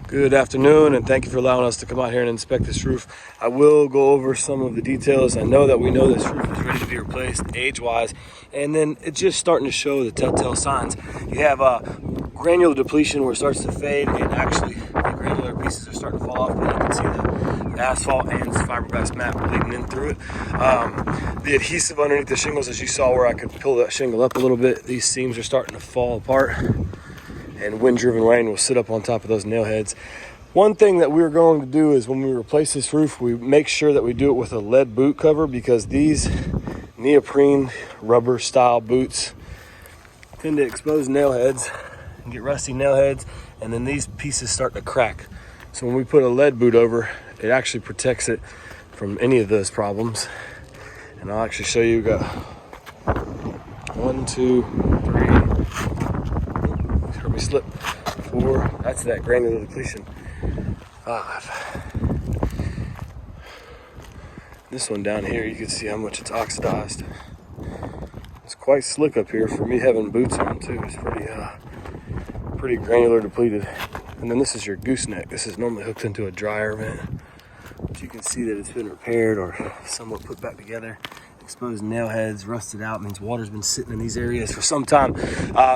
Good afternoon, and thank you for allowing us to come out here and inspect this roof. I will go over some of the details. I know that we know this roof is ready to be replaced age-wise, and then it's just starting to show the telltale signs. You have granular depletion where it starts to fade, and actually the granular pieces are starting to fall off, but you can see the asphalt and fiberglass mat bleeding in through it. The adhesive underneath the shingles, as you saw where I could pull that shingle up a little bit, these seams are starting to fall apart, and wind-driven rain will sit up on top of those nail heads. One thing that we're going to do is when we replace this roof, we make sure that we do it with a lead boot cover, because these neoprene rubber style boots tend to expose nail heads and get rusty nail heads, and then these pieces start to crack. So when we put a lead boot over, it actually protects it from any of those problems. And I'll actually show you. Got 1, 2, 3. Heard me slip. 4. That's that granular depletion. 5. This one down here, you can see how much it's oxidized. It's quite slick up here for me having boots on too. It's pretty granular depleted. And then this is your gooseneck. This is normally hooked into a dryer vent, but you can see that it's been repaired or somewhat put back together. Exposed nail heads, rusted out, means water's been sitting in these areas for some time.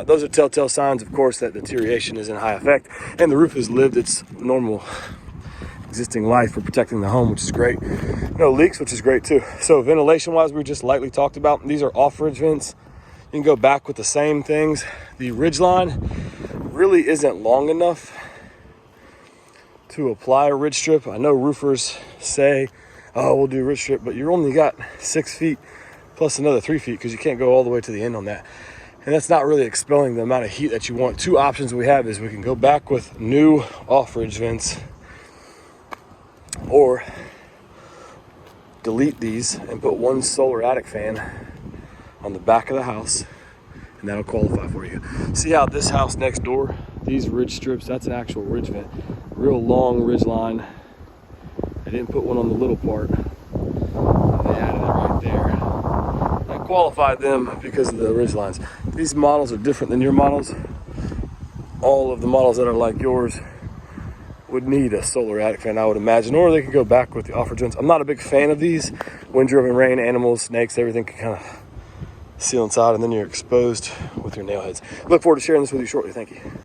Those are telltale signs, of course, that deterioration is in high effect, and the roof has lived its normal existing life for protecting the home, which is great. No leaks, which is great too. So ventilation wise, we just lightly talked about, these are off ridge vents. You can go back with the same things. The ridge line really isn't long enough to apply a ridge strip. I know roofers say, oh, we'll do ridge strip, but you only got 6 feet plus another 3 feet, because you can't go all the way to the end on that. And that's not really expelling the amount of heat that you want. Two options we have is we can go back with new off-ridge vents, or delete these and put one solar attic fan on the back of the house, and that'll qualify for you. See how this house next door, these ridge strips, that's an actual ridge vent. Real long ridge line. I didn't put one on the little part. They added it right there. I qualified them because of the ridge lines. These models are different than your models. All of the models that are like yours would need a solar attic fan, I would imagine, or they could go back with the off-ridge ones. I'm not a big fan of these. Wind-driven rain, animals, snakes, everything can kind of seal inside, and then you're exposed with your nail heads. Look forward to sharing this with you shortly. Thank you.